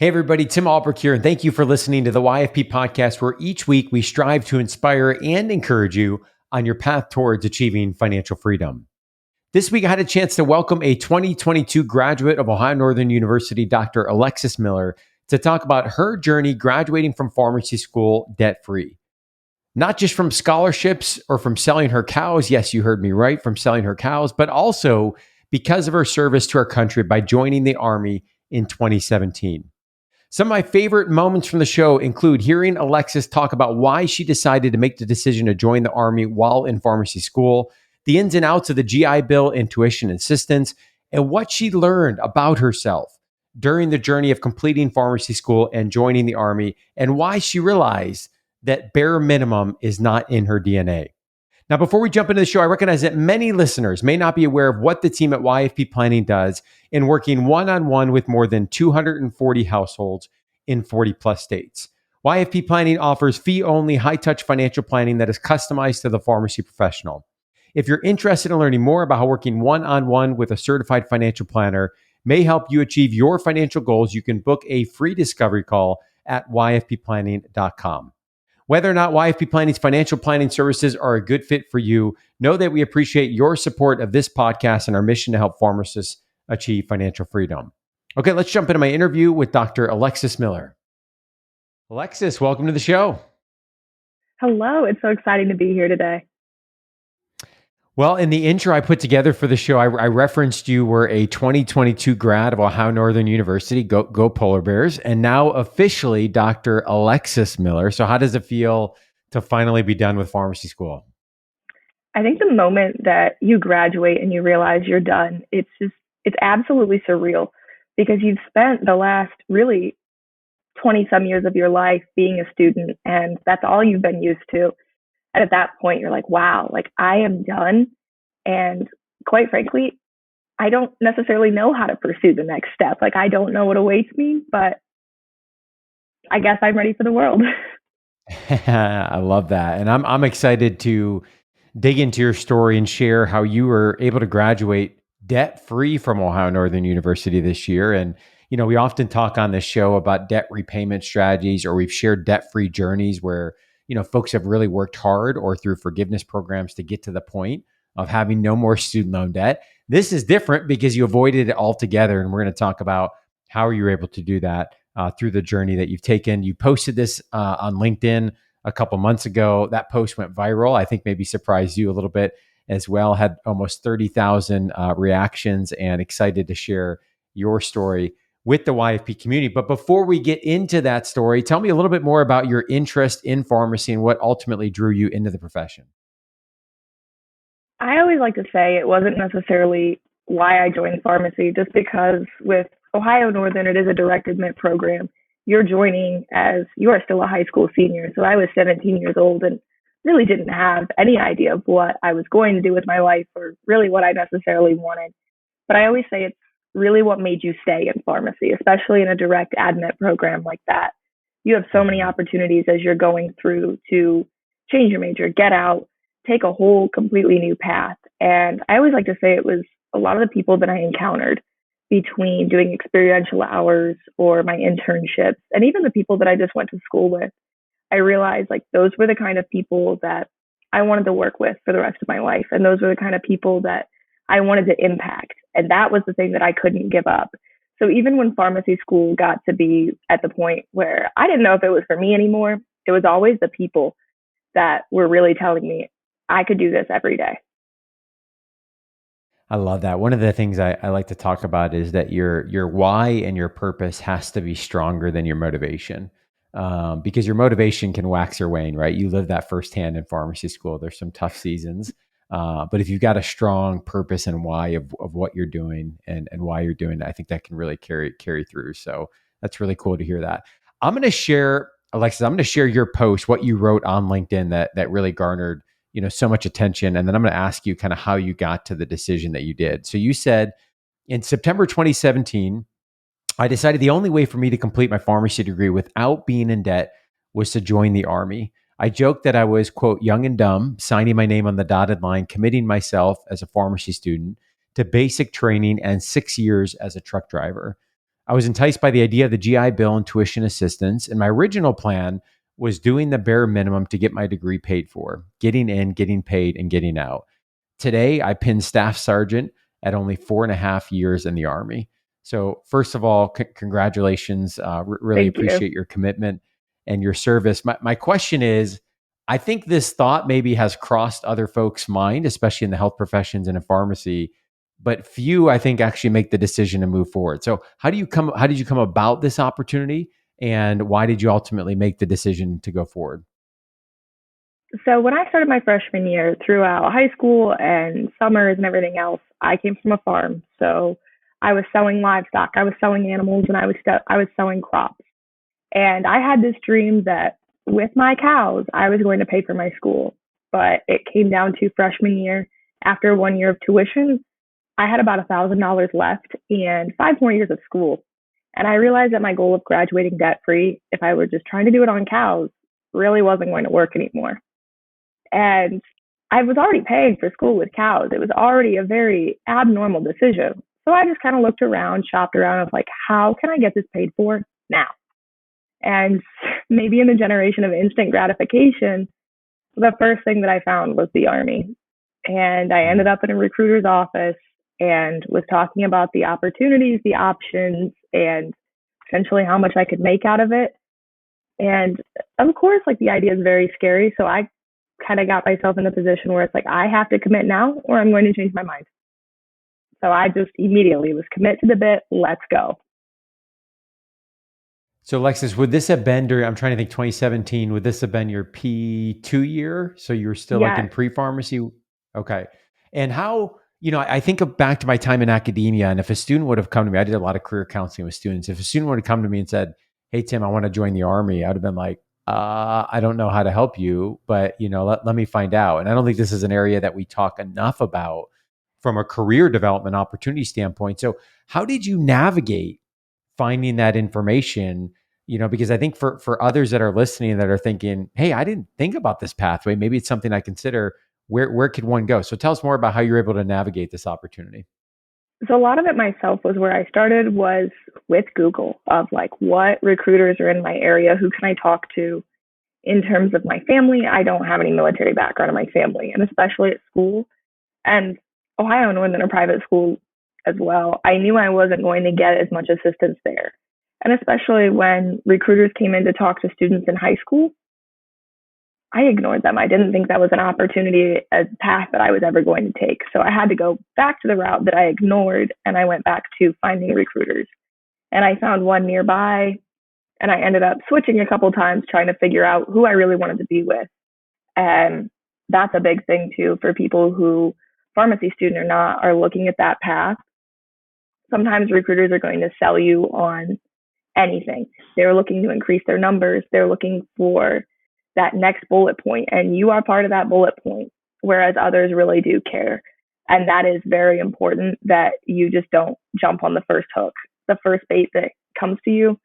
Hey everybody, Tim Albrecht here, and thank you for listening to the YFP podcast, where each week we strive to inspire and encourage you on your path towards achieving financial freedom. This week I had a chance to welcome a 2022 graduate of Ohio Northern University, Dr. Alexis Miller, to talk about her journey graduating from pharmacy school debt-free. Not just from scholarships or from selling her cows, yes, you heard me right, from selling her cows, but also because of her service to our country by joining the Army in 2017. Some of my favorite moments from the show include hearing Alexis talk about why she decided to make the decision to join the Army while in pharmacy school, the ins and outs of the GI Bill and tuition assistance, and what she learned about herself during the journey of completing pharmacy school and joining the Army, and why she realized that bare minimum is not in her DNA. Now, before we jump into the show, I recognize that many listeners may not be aware of what the team at YFP Planning does in working one-on-one with more than 240 households in 40 plus states. YFP Planning offers fee-only, high-touch financial planning that is customized to the pharmacy professional. If you're interested in learning more about how working one-on-one with a certified financial planner may help you achieve your financial goals, you can book a free discovery call at yfpplanning.com. Whether or not YFP Planning's financial planning services are a good fit for you, know that we appreciate your support of this podcast and our mission to help pharmacists achieve financial freedom. Okay, let's jump into my interview with Dr. Alexis Miller. Alexis, welcome to the show. Hello, it's so exciting to be here today. Well, in the intro I put together for the show, I referenced you were a 2022 grad of Ohio Northern University, go Polar Bears, and now officially Dr. Alexis Miller. So how does it feel to finally be done with pharmacy school? I think the moment that you graduate and you realize you're done, it's absolutely surreal because you've spent the last really 20 some years of your life being a student, and that's all you've been used to. And at that point, you're like, wow, like I am done. And quite frankly, I don't necessarily know how to pursue the next step. Like I don't know what awaits me, but I guess I'm ready for the world. I love that. And I'm excited to dig into your story and share how you were able to graduate debt-free from Ohio Northern University this year. And, you know, we often talk on this show about debt repayment strategies, or we've shared debt-free journeys where, you know, folks have really worked hard or through forgiveness programs to get to the point of having no more student loan debt. This is different because you avoided it altogether. And we're going to talk about how you were able to do that through the journey that you've taken. You posted this on LinkedIn a couple months ago. That post went viral. I think maybe surprised you a little bit as well. Had almost 30,000 reactions, and excited to share your story with the YFP community. But before we get into that story, tell me a little bit more about your interest in pharmacy and what ultimately drew you into the profession. I always like to say it wasn't necessarily why I joined pharmacy, just because with Ohio Northern, it is a direct admit program. You're joining as you are still a high school senior. So I was 17 years old and really didn't have any idea of what I was going to do with my life or really what I necessarily wanted. But I always say it's really what made you stay in pharmacy, especially in a direct admit program like that. You have so many opportunities as you're going through to change your major, get out, take a whole completely new path. And I always like to say it was a lot of the people that I encountered between doing experiential hours or my internships, and even the people that I just went to school with. I realized like those were the kind of people that I wanted to work with for the rest of my life. And those were the kind of people that I wanted to impact. And that was the thing that I couldn't give up. So even when pharmacy school got to be at the point where I didn't know if it was for me anymore, it was always the people that were really telling me I could do this every day. I love that. One of the things I like to talk about is that your why and your purpose has to be stronger than your motivation, because your motivation can wax or wane, right? You live that firsthand in pharmacy school. There's some tough seasons, but if you've got a strong purpose and why of what you're doing and why you're doing it, I think that can really carry through. So that's really cool to hear that. I'm going to share, Alexis, I'm going to share your post, what you wrote on LinkedIn that really garnered so much attention. And then I'm going to ask you kind of how you got to the decision that you did. So you said in September 2017, I decided the only way for me to complete my pharmacy degree without being in debt was to join the Army. I joked that I was, quote, young and dumb, signing my name on the dotted line, committing myself as a pharmacy student to basic training and 6 years as a truck driver. I was enticed by the idea of the GI Bill and tuition assistance. And my original plan was doing the bare minimum to get my degree paid for, getting in, getting paid, and getting out. Today, I pinned staff sergeant at only 4.5 years in the Army. So, first of all, congratulations. Really Thank you. appreciate your commitment and your service. My question is, I think this thought maybe has crossed other folks' mind, especially in the health professions and in pharmacy, but few, I think, actually make the decision to move forward. So, how did you come about this opportunity, and why did you ultimately make the decision to go forward? So when I started my freshman year, throughout high school and summers and everything else, I came from a farm. So I was selling livestock, I was selling animals, and I was selling crops. And I had this dream that with my cows, I was going to pay for my school. But it came down to freshman year. After 1 year of tuition, I had about $1,000 left and 5 more years of school. And I realized that my goal of graduating debt free, if I were just trying to do it on cows, really wasn't going to work anymore. And I was already paying for school with cows. It was already a very abnormal decision. So I just kind of looked around, shopped around of like, how can I get this paid for now? And maybe in the generation of instant gratification, the first thing that I found was the Army. And I ended up in a recruiter's office and was talking about the opportunities, the options, and essentially how much I could make out of it. And of course, like the idea is very scary. So I kind of got myself in a position where it's like, I have to commit now or I'm going to change my mind. So I just immediately was commit to the bit, let's go. So, Alexis, would this have been during, I'm trying to think, 2017, would this have been your P2 year? So you were still like in Yes. pre-pharmacy? Okay. And how, I think back to my time in academia, and if a student would have come to me, I did a lot of career counseling with students. If a student would have come to me and said, "Hey, Tim, I want to join the Army," I would have been like, I don't know how to help you, but, let me find out. And I don't think this is an area that we talk enough about from a career development opportunity standpoint. So how did you navigate finding that information? Because I think for others that are listening that are thinking, hey, I didn't think about this pathway, maybe it's something I consider. Where could one go? So tell us more about how you're able to navigate this opportunity. So a lot of it myself was where I started was with Google of like what recruiters are in my area, who can I talk to. In terms of my family, I don't have any military background in my family, and especially at school. And Ohio Northern, a private school as well, I knew I wasn't going to get as much assistance there. And especially when recruiters came in to talk to students in high school, I ignored them. I didn't think that was an opportunity, a path that I was ever going to take. So I had to go back to the route that I ignored, and I went back to finding recruiters. And I found one nearby, and I ended up switching a couple times trying to figure out who I really wanted to be with. And that's a big thing too for people who, pharmacy student or not, are looking at that path. Sometimes recruiters are going to sell you on anything. They're looking to increase their numbers. They're looking for that next bullet point, and you are part of that bullet point, whereas others really do care. And that is very important that you just don't jump on the first hook, the first bait that comes to you.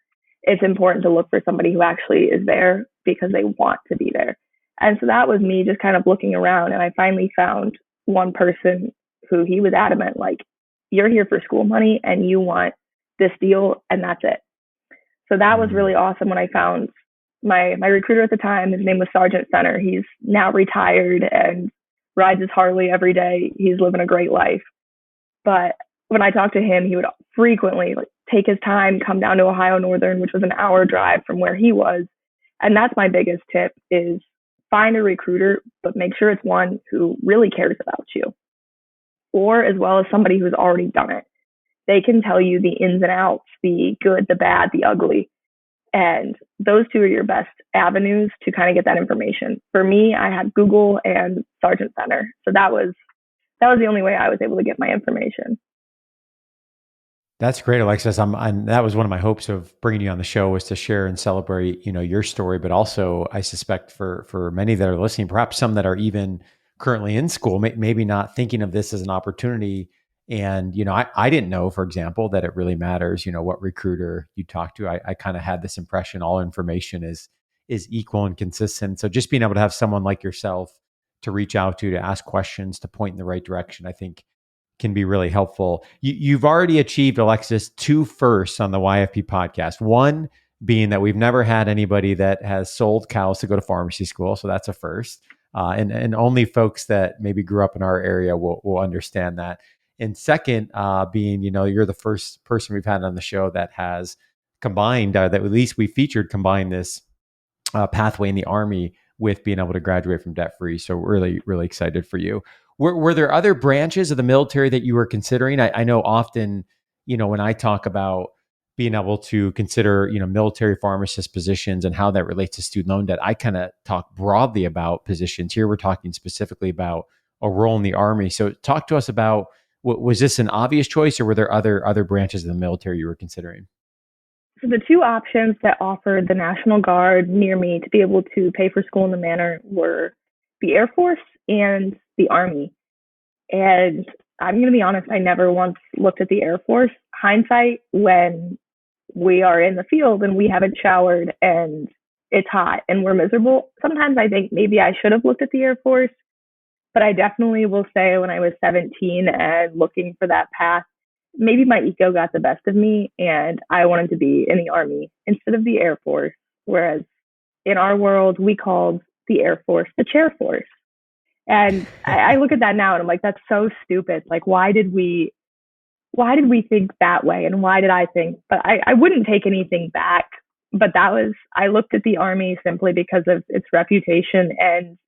It's important to look for somebody who actually is there because they want to be there. And so that was me just kind of looking around, and I finally found one person who he was adamant, like, you're here for school money and you want this deal, and that's it. So that was Mm. really awesome when I found my recruiter at the time. His name was Sergeant Center. He's now retired and rides his Harley every day. He's living a great life. But when I talked to him, he would frequently like take his time, come down to Ohio Northern, which was an hour drive from where he was. And that's my biggest tip is find a recruiter, but make sure it's one who really cares about you, or as well as somebody who's already done it. They can tell you the ins and outs, the good, the bad, the ugly. And those two are your best avenues to kind of get that information. For me, I had Google and Sergeant Center. So that was the only way I was able to get my information. That's great, Alexis. That was one of my hopes of bringing you on the show, was to share and celebrate, your story, but also I suspect for many that are listening, perhaps some that are even currently in school, maybe not thinking of this as an opportunity. And, I didn't know, for example, that it really matters, what recruiter you talk to. I kind of had this impression all information is equal and consistent. So just being able to have someone like yourself to reach out to ask questions, to point in the right direction, I think can be really helpful. You've already achieved, Alexis, two firsts on the YFP podcast. One being that we've never had anybody that has sold cows to go to pharmacy school. So that's a first. And only folks that maybe grew up in our area will understand that. And second, being, you're the first person we've had on the show that has combined, that at least we featured, combined this pathway in the Army with being able to graduate from debt free. So really, really excited for you. Were there other branches of the military that you were considering? I know often, when I talk about being able to consider, military pharmacist positions and how that relates to student loan debt, I kind of talk broadly about positions. Here we're talking specifically about a role in the Army. So talk to us about, was this an obvious choice, or were there other branches of the military you were considering? So the two options that offered the National Guard near me to be able to pay for school in the manor were the Air Force and the Army. And I'm going to be honest, I never once looked at the Air Force. Hindsight, when we are in the field and we haven't showered and it's hot and we're miserable, sometimes I think maybe I should have looked at the Air Force. But I definitely will say when I was 17 and looking for that path, maybe my ego got the best of me and I wanted to be in the Army instead of the Air Force. Whereas in our world, we called the Air Force the chair force. And I look at that now and I'm like, that's so stupid. Like, why did we think that way? And why did I think, but I wouldn't take anything back. But I looked at the Army simply because of its reputation and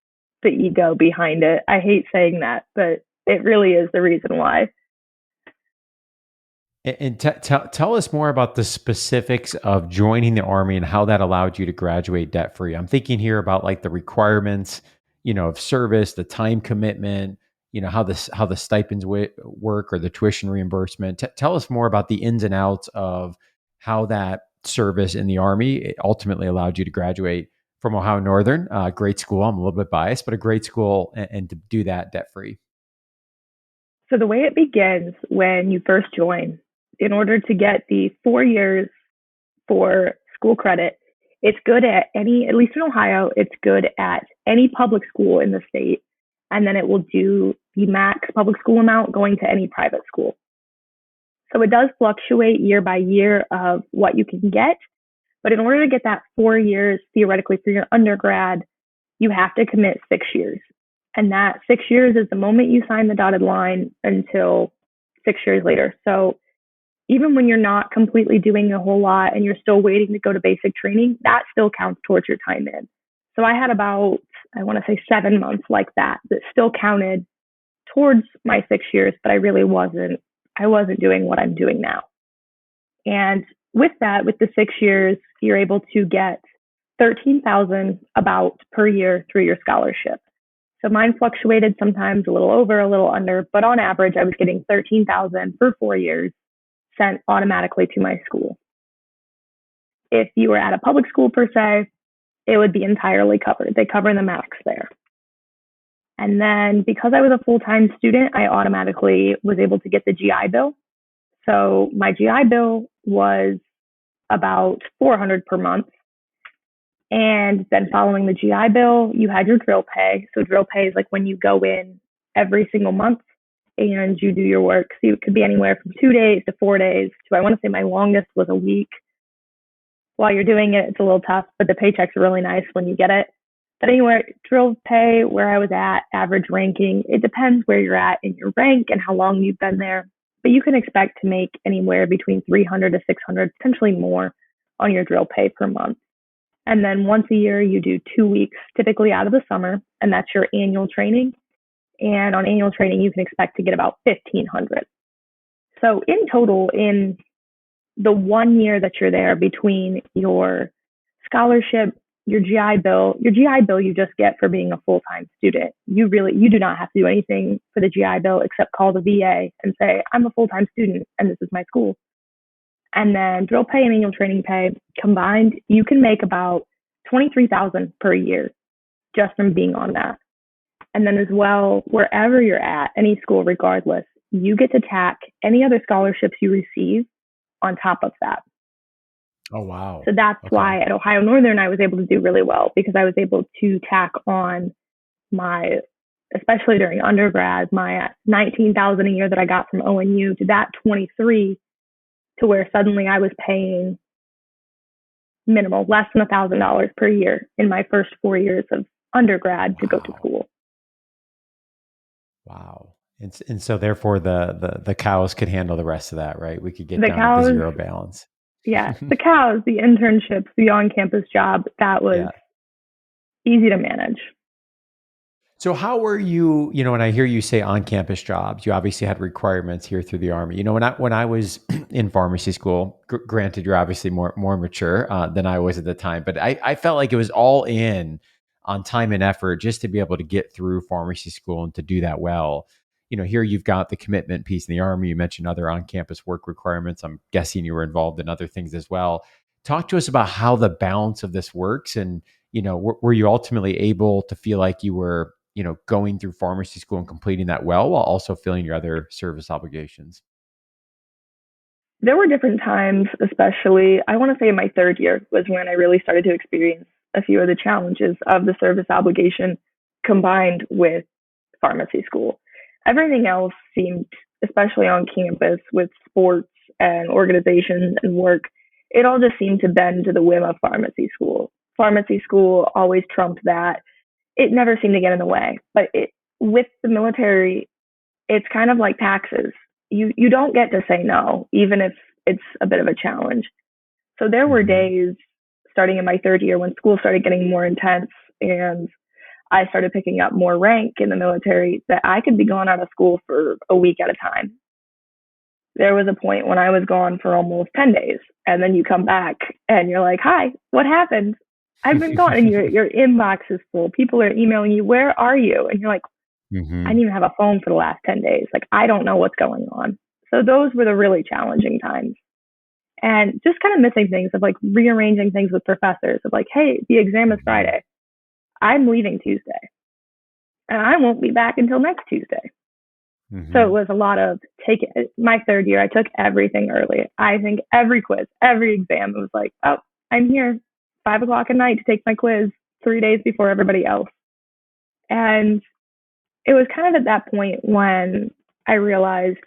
the ego behind it. I hate saying that, but it really is the reason why. And tell us more about the specifics of joining the Army and how that allowed you to graduate debt free. I'm thinking here about like the requirements, of service, the time commitment, how the stipends work, or the tuition reimbursement. Tell us more about the ins and outs of how that service in the Army it ultimately allowed you to graduate from Ohio Northern, great school. I'm a little bit biased, but a great school, and to do that debt free. So the way it begins when you first join, in order to get the 4 years for school credit, it's good at at least in Ohio, it's good at any public school in the state. And then it will do the max public school amount going to any private school. So it does fluctuate year by year of what you can get. But in order to get that 4 years, theoretically, for your undergrad, you have to commit 6 years. And that 6 years is the moment you sign the dotted line until 6 years later. So even when you're not completely doing a whole lot and you're still waiting to go to basic training, that still counts towards your time in. So I had about, I want to say 7 months like that still counted towards my 6 years, but I wasn't doing what I'm doing now. And with that, with the 6 years, you're able to get 13,000 about per year through your scholarship. So mine fluctuated sometimes a little over, a little under, but on average, I was getting 13,000 for 4 years sent automatically to my school. If you were at a public school per se, it would be entirely covered. They cover the max there. And then because I was a full-time student, I automatically was able to get the GI Bill. So my GI Bill was about $400 per month. And then following the GI Bill, you had your drill pay. So drill pay is like when you go in every single month and you do your work. So it could be anywhere from 2 days to 4 days to, I want to say my longest was a week. While you're doing it, it's a little tough, but the paychecks are really nice when you get it. But anywhere, drill pay, where I was at, average ranking, it depends where you're at in your rank and how long you've been there. But you can expect to make anywhere between 300 to 600, potentially more on your drill pay per month. And then once a year, you do 2 weeks, typically out of the summer, and that's your annual training. And on annual training, you can expect to get about 1,500. So in total, in the 1 year that you're there between your scholarship, your GI Bill you just get for being a full-time student. You do not have to do anything for the GI Bill except call the VA and say, I'm a full-time student and this is my school. And then drill pay and annual training pay combined, you can make about 23,000 per year just from being on that. And then as well, wherever you're at, any school regardless, you get to tack any other scholarships you receive on top of that. Oh, wow. So that's why at Ohio Northern, I was able to do really well because I was able to tack on my especially during undergrad, my 19,000 a year that I got from ONU to that 23, to where suddenly I was paying minimal, less than $1,000 per year in my first 4 years of undergrad to go to Wow. school. Wow. And so therefore the cows could handle the rest of that, right? We could get The down to the cows, zero balance. yeah, the cows, the internships, the on campus job, that was Yeah. easy to manage. So how were you, when I hear you say on-campus jobs, you obviously had requirements here through the Army. When I was in pharmacy school, granted, you're obviously more mature than I was at the time, but I felt like it was all in on time and effort just to be able to get through pharmacy school and to do that well. Here you've got the commitment piece in the Army. You mentioned other on-campus work requirements. I'm guessing you were involved in other things as well. Talk to us about how the balance of this works, and were you ultimately able to feel like you were going through pharmacy school and completing that well while also filling your other service obligations? There were different times, especially, I want to say my third year was when I really started to experience a few of the challenges of the service obligation combined with pharmacy school. Everything else seemed, especially on campus with sports and organizations and work, it all just seemed to bend to the whim of pharmacy school. Pharmacy school always trumped that. It never seemed to get in the way. But with the military, it's kind of like taxes. You don't get to say no, even if it's a bit of a challenge. So there were Mm-hmm. days starting in my third year when school started getting more intense and I started picking up more rank in the military that I could be gone out of school for a week at a time. There was a point when I was gone for almost 10 days, and then you come back and you're like, "Hi, what happened? I've been gone." And your inbox is full. People are emailing you, "Where are you?" And you're like, "I Mm-hmm. didn't even have a phone for the last 10 days. Like, I don't know what's going on." So those were the really challenging times. And just kind of missing things of like rearranging things with professors of like, "Hey, the exam is Mm-hmm. Friday. I'm leaving Tuesday and I won't be back until next Tuesday." So it Mm-hmm. was a lot of take it. My third year, I took everything early. I think every quiz, every exam, it was like, "Oh, I'm here 5 o'clock at night to take my quiz 3 days before everybody else." And it was kind of at that point when I realized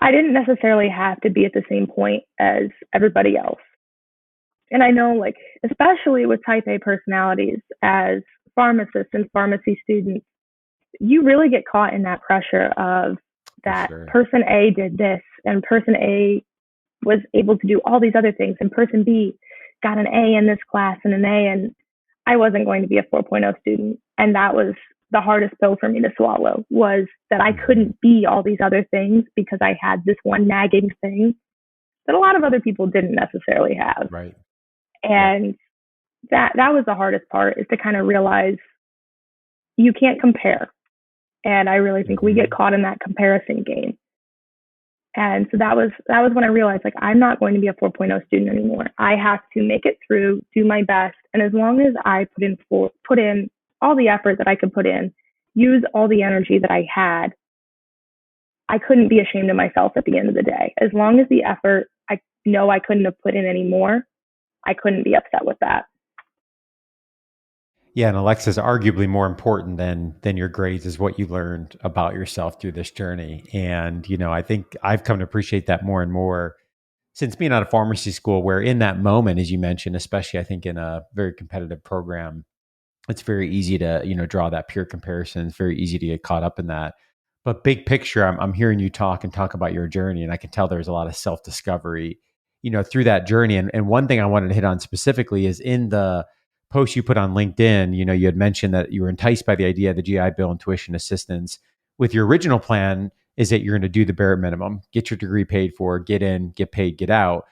I didn't necessarily have to be at the same point as everybody else. And I know, like, especially with type A personalities as pharmacists and pharmacy students, you really get caught in that pressure of For that sure. person A did this and person A was able to do all these other things and person B got an A in this class and an A, and I wasn't going to be a 4.0 student. And that was the hardest pill for me to swallow, was that I Mm-hmm. couldn't be all these other things because I had this one nagging thing that a lot of other people didn't necessarily have. Right. Yep. And that was the hardest part, is to kind of realize you can't compare. And I really think we get Mm-hmm. caught in that comparison game. And so that was when I realized, like, I'm not going to be a 4.0 student anymore. I have to make it through, do my best, and as long as I put in all the effort that I could put in, use all the energy that I had, I couldn't be ashamed of myself at the end of the day. As long as the effort, I know I couldn't have put in any more, I couldn't be upset with that. Yeah, and Alexa's arguably more important than your grades is what you learned about yourself through this journey. And I think I've come to appreciate that more and more since being out of pharmacy school, where in that moment, as you mentioned, especially I think in a very competitive program, it's very easy to draw that peer comparison. It's very easy to get caught up in that. But big picture, I'm hearing you talk about your journey, and I can tell there's a lot of self discovery through that journey. And one thing I wanted to hit on specifically is in the post you put on LinkedIn. You had mentioned that you were enticed by the idea of the GI Bill and tuition assistance. With your original plan is that you're going to do the bare minimum, get your degree paid for, get in, get paid, get out.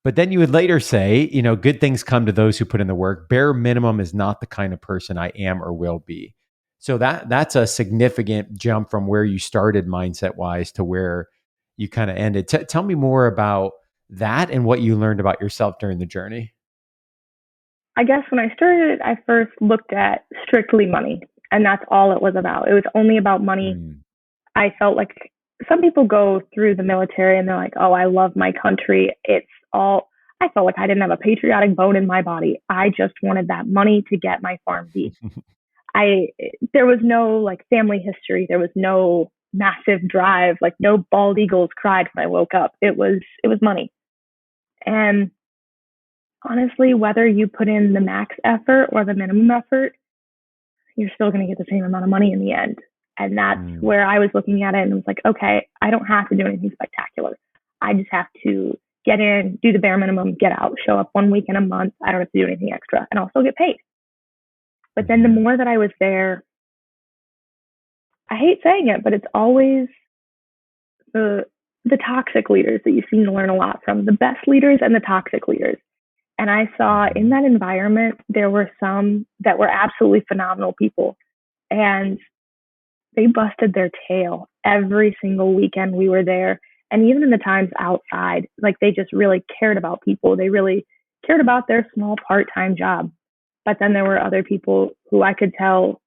But then you would later say, good things come to those who put in the work. Bare minimum is not the kind of person I am or will be. So that's a significant jump from where you started mindset wise to where you kind of ended. Tell me more about that and what you learned about yourself during the journey. I guess when I started, I first looked at strictly money, and that's all it was about. It was only about money. Mm. I felt like some people go through the military and they're like, "Oh, I love my country." It's all, I felt like I didn't have a patriotic bone in my body. I just wanted that money to get my PharmD. there was no like family history. There was no massive drive, like no bald eagles cried when I woke up. It was money. And honestly, whether you put in the max effort or the minimum effort, you're still going to get the same amount of money in the end. And that's where I was looking at it and was like, okay, I don't have to do anything spectacular. I just have to get in, do the bare minimum, get out, show up 1 week in a month. I don't have to do anything extra and I'll still get paid. But then the more that I was there, I hate saying it, but it's always the toxic leaders that you seem to learn a lot from, the best leaders and the toxic leaders. And I saw in that environment, there were some that were absolutely phenomenal people. And they busted their tail every single weekend we were there. And even in the times outside, like they just really cared about people. They really cared about their small part-time job. But then there were other people who I could tell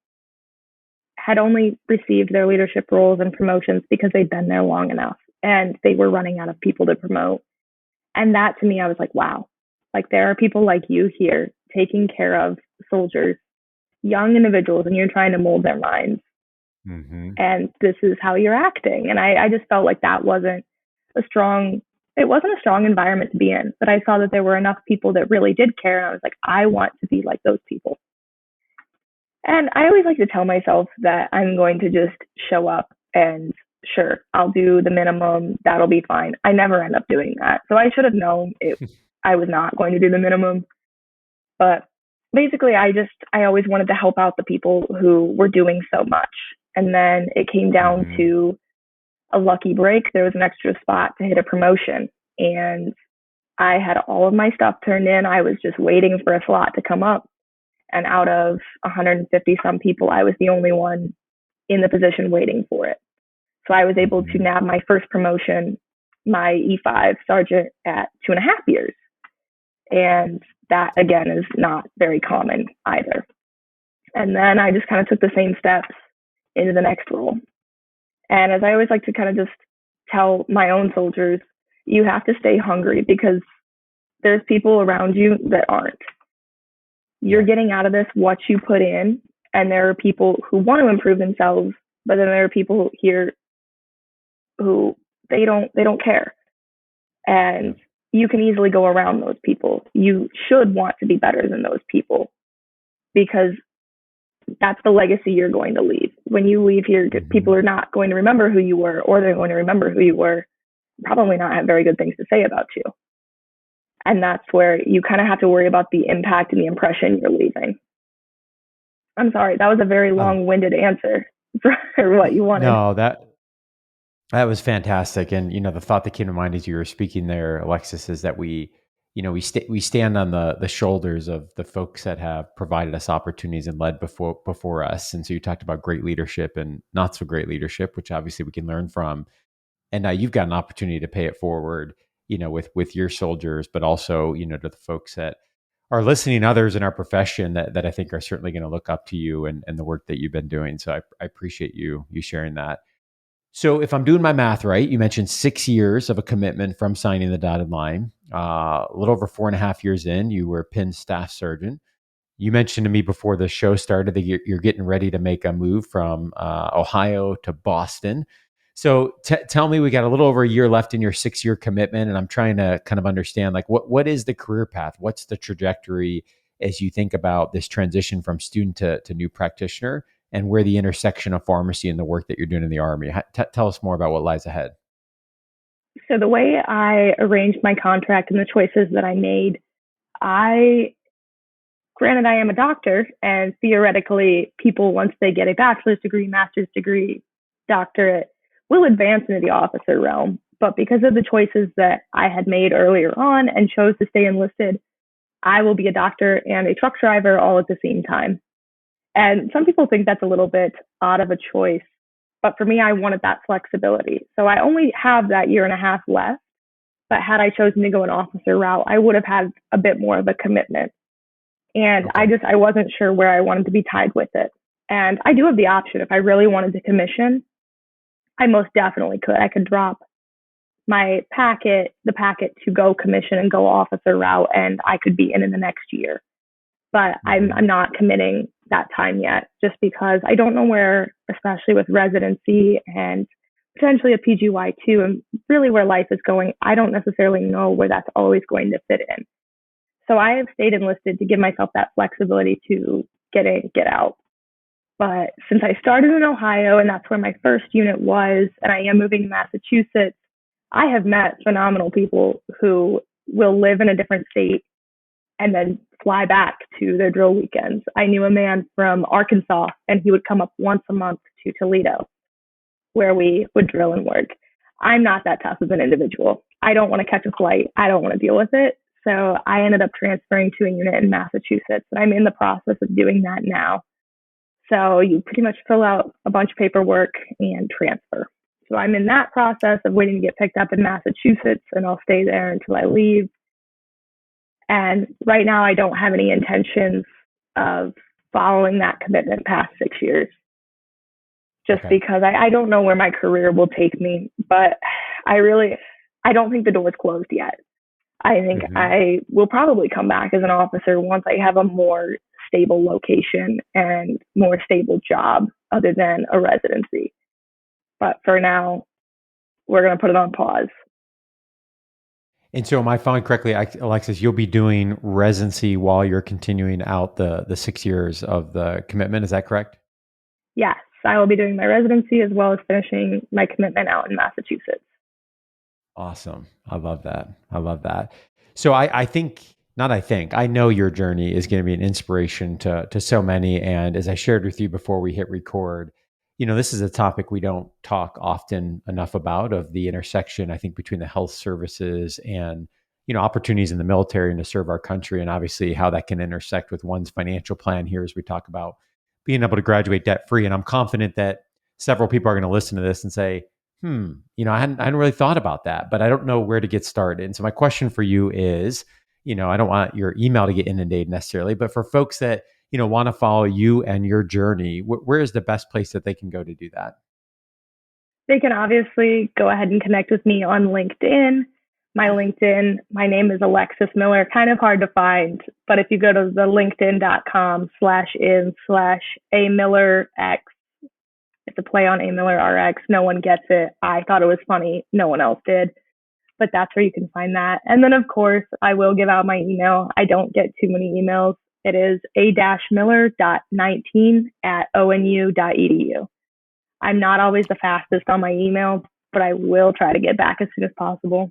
had only received their leadership roles and promotions because they'd been there long enough and they were running out of people to promote. And that to me, I was like, wow, like there are people like you here taking care of soldiers, young individuals, and you're trying to mold their minds. And this is how you're acting. And I just felt like that wasn't a strong environment to be in. But I saw that there were enough people that really did care. And I was like, I want to be like those people. And I always like to tell myself that I'm going to just show up and sure, I'll do the minimum. That'll be fine. I never end up doing that. So I should have known I was not going to do the minimum. But basically, I always wanted to help out the people who were doing so much. And then it came down to a lucky break. There was an extra spot to hit a promotion. And I had all of my stuff turned in. I was just waiting for a slot to come up. And out of 150 some people, I was the only one in the position waiting for it. So I was able to nab my first promotion, my E5 sergeant, at 2.5 years. And that, again, is not very common either. And then I just kind of took the same steps into the next role. And as I always like to kind of just tell my own soldiers, you have to stay hungry because there's people around you that aren't. You're getting out of this what you put in, and there are people who want to improve themselves, but then there are people here who they don't care. And you can easily go around those people. You should want to be better than those people because that's the legacy you're going to leave. When you leave here, people are not going to remember who you were, or they're going to remember who you were, probably not have very good things to say about you. And that's where you kind of have to worry about the impact and the impression you're leaving. I'm sorry, that was a very long-winded answer for what you wanted. No, that was fantastic. And, the thought that came to mind as you were speaking there, Alexis, is that we stand on the shoulders of the folks that have provided us opportunities and led before us. And so you talked about great leadership and not so great leadership, which obviously we can learn from. And now you've got an opportunity to pay it forward, with your soldiers, but also, to the folks that are listening, others in our profession that I think are certainly going to look up to you and the work that you've been doing. So I appreciate you sharing that. So if I'm doing my math right, you mentioned 6 years of a commitment from signing the dotted line. A little over 4.5 years in, you were PIN staff surgeon. You mentioned to me before the show started that you're getting ready to make a move from Ohio to Boston. So tell me, we got a little over a year left in your 6-year commitment, and I'm trying to kind of understand, like, what is the career path? What's the trajectory as you think about this transition from student to new practitioner, and where the intersection of pharmacy and the work that you're doing in the Army? Tell us more about what lies ahead. So the way I arranged my contract and the choices that I made, granted, I am a doctor, and theoretically, people, once they get a bachelor's degree, master's degree, doctorate, will advance into the officer realm. But because of the choices that I had made earlier on and chose to stay enlisted, I will be a doctor and a truck driver all at the same time. And some people think that's a little bit odd of a choice. But for me, I wanted that flexibility. So I only have that 1.5 years left. But had I chosen to go an officer route, I would have had a bit more of a commitment. And okay. I wasn't sure where I wanted to be tied with it. And I do have the option. If I really wanted to commission, I most definitely could. I could drop the packet to go commission and go officer route, and I could be in the next year. but I'm not committing that time yet, just because I don't know where, especially with residency and potentially a PGY too, and really where life is going. I don't necessarily know where that's always going to fit in. So I have stayed enlisted to give myself that flexibility to get in, get out. But since I started in Ohio and that's where my first unit was, and I am moving to Massachusetts, I have met phenomenal people who will live in a different state and then fly back to their drill weekends. I knew a man from Arkansas, and he would come up once a month to Toledo, where we would drill and work. I'm not that tough of an individual. I don't want to catch a flight. I don't want to deal with it. So I ended up transferring to a unit in Massachusetts, and I'm in the process of doing that now. So you pretty much fill out a bunch of paperwork and transfer. So I'm in that process of waiting to get picked up in Massachusetts, and I'll stay there until I leave. And right now, I don't have any intentions of following that commitment past 6 years, just because I don't know where my career will take me. But I don't think the door's closed yet. I think I will probably come back as an officer once I have a more stable location and more stable job other than a residency. But for now, we're going to put it on pause. And so am I following correctly, Alexis, you'll be doing residency while you're continuing out the 6 years of the commitment. Is that correct? Yes, I will be doing my residency as well as finishing my commitment out in Massachusetts. Awesome. I love that. So I know your journey is going to be an inspiration to so many. And as I shared with you before we hit record, this is a topic we don't talk often enough about, of the intersection, I think, between the health services and, opportunities in the military and to serve our country, and obviously how that can intersect with one's financial plan here as we talk about being able to graduate debt free. And I'm confident that several people are going to listen to this and say, I hadn't really thought about that, but I don't know where to get started. And so my question for you is, I don't want your email to get inundated necessarily, but for folks that, want to follow you and your journey, where is the best place that they can go to do that? They can obviously go ahead and connect with me on LinkedIn. My LinkedIn, my name is Alexis Miller, kind of hard to find, but if you go to the linkedin.com/in/amillerx, it's a play on A Miller RX. No one gets it. I thought it was funny. No one else did. But that's where you can find that. And then, of course, I will give out my email. I don't get too many emails. It is a-miller.19@onu.edu. I'm not always the fastest on my email, but I will try to get back as soon as possible.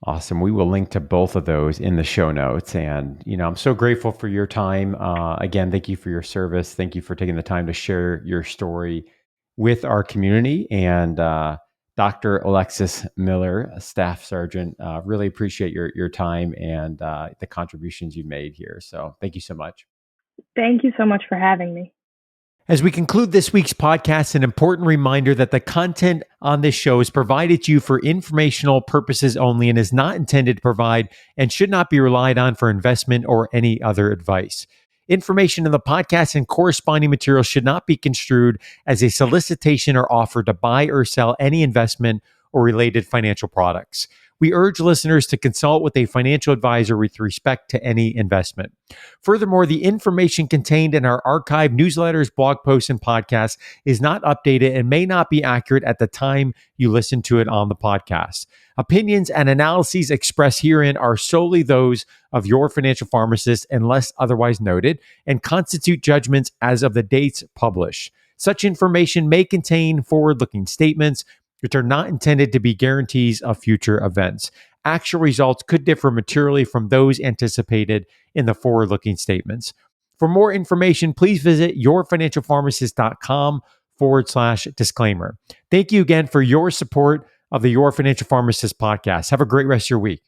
Awesome. We will link to both of those in the show notes. And, I'm so grateful for your time. Again, thank you for your service. Thank you for taking the time to share your story with our community. And Dr. Alexis Miller, a Staff Sergeant, really appreciate your time and the contributions you made here. So thank you so much. Thank you so much for having me. As we conclude this week's podcast, an important reminder that the content on this show is provided to you for informational purposes only and is not intended to provide and should not be relied on for investment or any other advice. Information in the podcast and corresponding materials should not be construed as a solicitation or offer to buy or sell any investment or related financial products. We urge listeners to consult with a financial advisor with respect to any investment. Furthermore, the information contained in our archived newsletters, blog posts, and podcasts is not updated and may not be accurate at the time you listen to it on the podcast. Opinions and analyses expressed herein are solely those of your financial pharmacist unless otherwise noted and constitute judgments as of the dates published. Such information may contain forward-looking statements which are not intended to be guarantees of future events. Actual results could differ materially from those anticipated in the forward-looking statements. For more information, please visit yourfinancialpharmacist.com/disclaimer. Thank you again for your support of the Your Financial Pharmacist podcast. Have a great rest of your week.